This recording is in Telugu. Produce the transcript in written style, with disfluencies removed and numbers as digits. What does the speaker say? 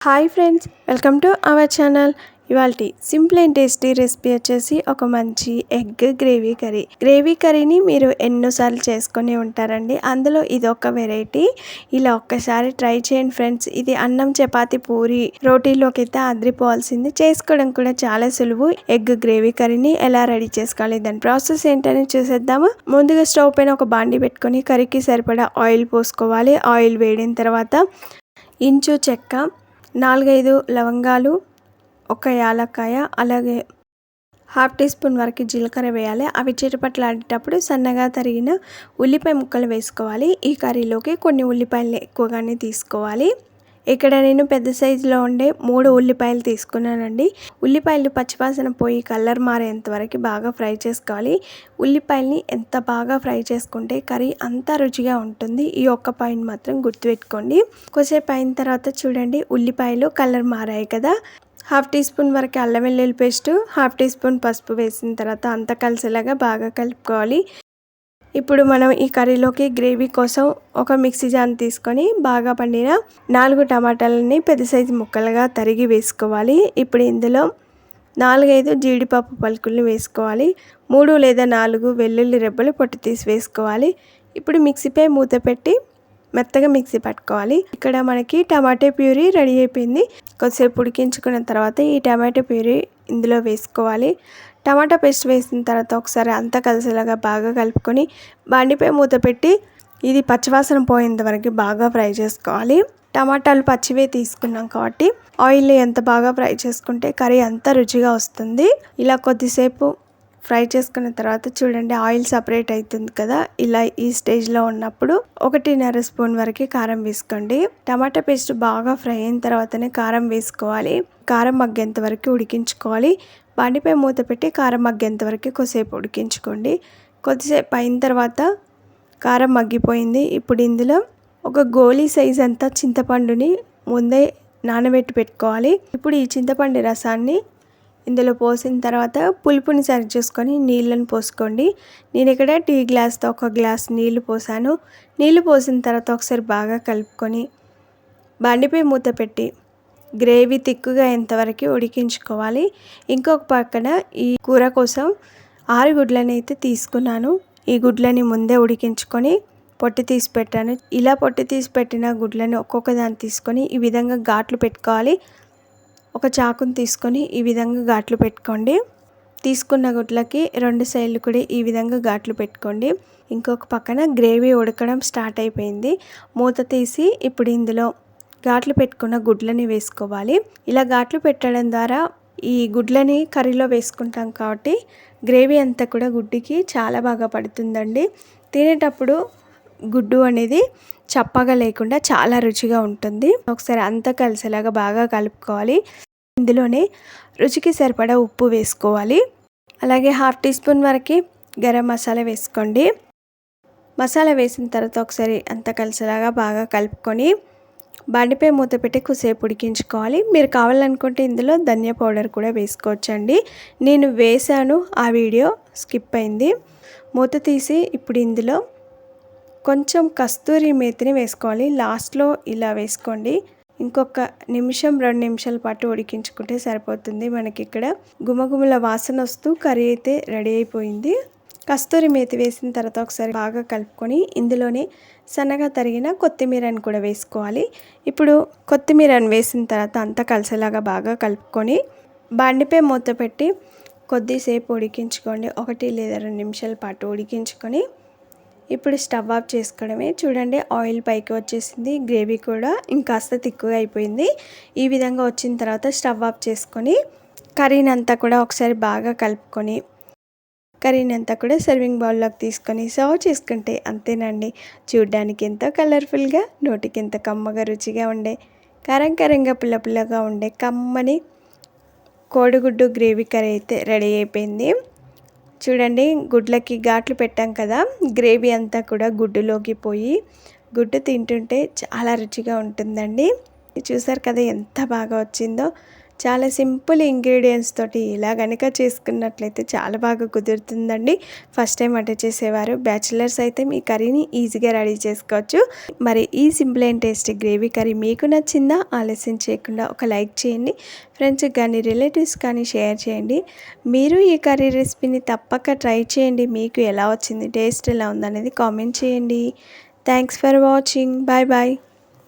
Hi friends, welcome to our channel. ఇవాల్టి సింపుల్ అండ్ టేస్టీ రెసిపీ వచ్చేసి ఒక మంచి ఎగ్ గ్రేవీ కర్రీని మీరు ఎన్నోసార్లు చేసుకొని ఉంటారండి. అందులో ఇది ఒక వెరైటీ. ఇలా ఒక్కసారి ట్రై చేయండి ఫ్రెండ్స్. ఇది అన్నం, చపాతి, పూరి, రోటీలోకి అయితే అదిరిపోవాల్సింది. చేసుకోవడం కూడా చాలా సులువు. ఎగ్ గ్రేవీ కర్రీని ఎలా రెడీ చేసుకోవాలి, దాని ప్రాసెస్ ఏంటని చూసేద్దాము. ముందుగా స్టవ్ పైన ఒక బాండి పెట్టుకొని కర్రీకి సరిపడా ఆయిల్ పోసుకోవాలి. ఆయిల్ వేడిన తర్వాత ఇంచు చెక్క, 4-5 లవంగాలు, ఒక యాలక్కాయ, అలాగే 1/2 టీ స్పూన్ వరకు జీలకర్ర వేయాలి. అవి చిటపట్లాడేటప్పుడు సన్నగా తరిగిన ఉల్లిపాయ ముక్కలు వేసుకోవాలి. ఈ కర్రీలోకి కొన్ని ఉల్లిపాయలు ఎక్కువగానే తీసుకోవాలి. ఇక్కడ నేను పెద్ద సైజులో ఉండే 3 ఉల్లిపాయలు తీసుకున్నానండి. ఉల్లిపాయలు పచ్చివాసన పోయి కలర్ మారేంత వరకు బాగా ఫ్రై చేసుకోవాలి. ఉల్లిపాయల్ని ఎంత బాగా ఫ్రై చేసుకుంటే కర్రీ అంత రుచిగా ఉంటుంది. ఈ ఒక్క పాయింట్ మాత్రం గుర్తుపెట్టుకోండి. కొద్దిసేపు అయిన తర్వాత చూడండి, ఉల్లిపాయలు కలర్ మారాయి కదా. 1/2 టీ స్పూన్ వరకు అల్లం వెల్లుల్లి పేస్టు, 1/2 టీ స్పూన్ పసుపు వేసిన తర్వాత అంతా కలిసేలాగా బాగా కలుపుకోవాలి. ఇప్పుడు మనం ఈ కర్రీలోకి గ్రేవీ కోసం ఒక మిక్సీ జార్ తీసుకొని బాగా పండిన 4 టమాటాలని పెద్ద సైజు ముక్కలుగా తరిగి వేసుకోవాలి. ఇప్పుడు ఇందులో 4-5 జీడిపప్పు పలుకులు వేసుకోవాలి. 3 లేదా 4 వెల్లుల్లి రెబ్బలు పొట్టు తీసి వేసుకోవాలి. ఇప్పుడు మిక్సీపై మూత పెట్టి మెత్తగా మిక్సీ పట్టుకోవాలి. ఇక్కడ మనకి టమాటా ప్యూరీ రెడీ అయిపోయింది. కొద్దిసేపు ఉడికించుకున్న తర్వాత ఈ టమాటా ప్యూరీ ఇందులో వేసుకోవాలి. టమాటా పేస్ట్ వేసిన తర్వాత ఒకసారి అంతా కలిసేలాగా బాగా కలుపుకొని బండిపై మూత పెట్టి ఇది పచ్చివాసన పోయేంత వరకు బాగా ఫ్రై చేసుకోవాలి. టమాటాలు పచ్చివే తీసుకున్నాం కాబట్టి ఆయిల్ ఎంత బాగా ఫ్రై చేసుకుంటే కర్రీ అంత రుచిగా వస్తుంది. ఇలా కొద్దిసేపు ఫ్రై చేసుకున్న తర్వాత చూడండి, ఆయిల్ సపరేట్ అవుతుంది కదా. ఇలా ఈ స్టేజ్లో ఉన్నప్పుడు 1.5 స్పూన్ వరకు కారం వేసుకోండి. టమాటా పేస్ట్ బాగా ఫ్రై అయిన తర్వాతనే కారం వేసుకోవాలి. కారం మగ్గేంత వరకు ఉడికించుకోవాలి. బండిపై మూత పెట్టి కారం మగ్గేంత వరకు కొద్దిసేపు ఉడికించుకోండి. కొద్దిసేపు అయిన తర్వాత కారం మగ్గిపోయింది. ఇప్పుడు ఇందులో ఒక గోలీ సైజ్ అంతా చింతపండుని ముందే నానబెట్టి పెట్టుకోవాలి. ఇప్పుడు ఈ చింతపండు రసాన్ని ఇందులో పోసిన తర్వాత పులుపుని సరి చేసుకొని నీళ్ళని పోసుకోండి. నేను ఇక్కడ టీ గ్లాస్తో 1 గ్లాస్ నీళ్లు పోసాను. నీళ్లు పోసిన తర్వాత ఒకసారి బాగా కలుపుకొని బండిపై మూత పెట్టి గ్రేవీ తిక్కుగా ఎంతవరకు ఉడికించుకోవాలి. ఇంకొక పక్కన ఈ కూర కోసం 6 గుడ్లని అయితే తీసుకున్నాను. ఈ గుడ్లని ముందే ఉడికించుకొని పొట్టు తీసి పెట్టాను. ఇలా పొట్టు తీసి పెట్టిన గుడ్లని ఒక్కొక్క దాన్ని తీసుకొని ఈ విధంగా ఘాట్లు పెట్టుకోవాలి. ఒక చాకుని తీసుకొని ఈ విధంగా ఘాట్లు పెట్టుకోండి. తీసుకున్న గుడ్లకి 2 సైడ్లు కూడా ఈ విధంగా ఘాట్లు పెట్టుకోండి. ఇంకొక పక్కన గ్రేవీ ఉడకడం స్టార్ట్ అయిపోయింది. మూత తీసి ఇప్పుడు ఇందులో ఘాట్లు పెట్టుకున్న గుడ్లని వేసుకోవాలి. ఇలా ఘాట్లు పెట్టడం ద్వారా ఈ గుడ్లని కర్రీలో వేసుకుంటాం కాబట్టి గ్రేవీ అంతా కూడా గుడ్డుకి చాలా బాగా పడుతుందండి. తినేటప్పుడు గుడ్డు అనేది చప్పగా లేకుండా చాలా రుచిగా ఉంటుంది. ఒకసారి అంతా కలిసేలాగా బాగా కలుపుకోవాలి. ఇందులోనే రుచికి సరిపడా ఉప్పు వేసుకోవాలి. అలాగే 1/2 టీ స్పూన్ వరకు గరం మసాలా వేసుకోండి. మసాలా వేసిన తర్వాత ఒకసారి అంతా కలిసేలాగా బాగా కలుపుకొని బండిపై మూత పెట్టి కొద్దిసేపు ఉడికించుకోవాలి. మీరు కావాలనుకుంటే ఇందులో ధనియా పౌడర్ కూడా వేసుకోవచ్చండి. నేను వేసాను, ఆ వీడియో స్కిప్ అయింది. మూత తీసి ఇప్పుడు ఇందులో కొంచెం కస్తూరి మేతిని వేసుకోవాలి. లాస్ట్లో ఇలా వేసుకోండి. ఇంకొక 1-2 నిమిషాల పాటు ఉడికించుకుంటే సరిపోతుంది. మనకి ఇక్కడ గుమగుమల వాసన వస్తూ కర్రీ అయితే రెడీ అయిపోయింది. కస్తూరి మేతి వేసిన తర్వాత ఒకసారి బాగా కలుపుకొని ఇందులోనే సన్నగా తరిగిన కొత్తిమీరని కూడా వేసుకోవాలి. ఇప్పుడు కొత్తిమీరని వేసిన తర్వాత అంతా కలిసేలాగా బాగా కలుపుకొని బండిపై మూత పెట్టి కొద్దిసేపు ఉడికించుకోండి. 1 లేదా 2 నిమిషాల పాటు ఉడికించుకొని ఇప్పుడు స్టవ్ ఆఫ్ చేసుకోవడమే. చూడండి, ఆయిల్ పైకి వచ్చేసింది. గ్రేవీ కూడా ఇంకాస్త తిక్కుగా అయిపోయింది. ఈ విధంగా వచ్చిన తర్వాత స్టవ్ ఆఫ్ చేసుకొని కర్రీని అంతా కూడా ఒకసారి బాగా కలుపుకొని కర్రీని అంతా కూడా సర్వింగ్ బౌల్లోకి తీసుకొని సర్వ్ చేసుకుంటే అంతేనండి. చూడ్డానికి ఎంతో కలర్ఫుల్గా, నోటికి ఎంత కమ్మగా రుచిగా ఉండే, కారంగా పుల్లగా ఉండే కమ్మని కోడిగుడ్డు గ్రేవీ కర్రీ అయితే రెడీ అయిపోయింది. చూడండి, గుడ్లకి ఘాట్లు పెట్టాం కదా, గ్రేవీ అంతా కూడా గుడ్డులోకి పోయి గుడ్డు తింటుంటే చాలా రుచిగా ఉంటుందండి. చూసారు కదా ఎంత బాగా వచ్చిందో. చాలా సింపుల్ ఇంగ్రీడియంట్స్ తోటి ఇలా గనుక చేసుకున్నట్లయితే చాలా బాగా కుదురుతుందండి. ఫస్ట్ టైం వంట చేసేవారు బ్యాచిలర్స్ అయితే మీ కర్రీని ఈజీగా రెడీ చేసుకోవచ్చు. మరి ఈ simple and tasty gravy curry మీకు నచ్చిందా? ఆలస్యం చేయకుండా ఒక లైక్ చేయండి. ఫ్రెండ్స్కి కానీ రిలేటివ్స్ కానీ షేర్ చేయండి. మీరు ఈ కర్రీ రెసిపీని తప్పక ట్రై చేయండి. మీకు ఎలా వచ్చింది, టేస్ట్ ఎలా ఉందనేది కామెంట్ చేయండి. Thanks for watching. Bye bye.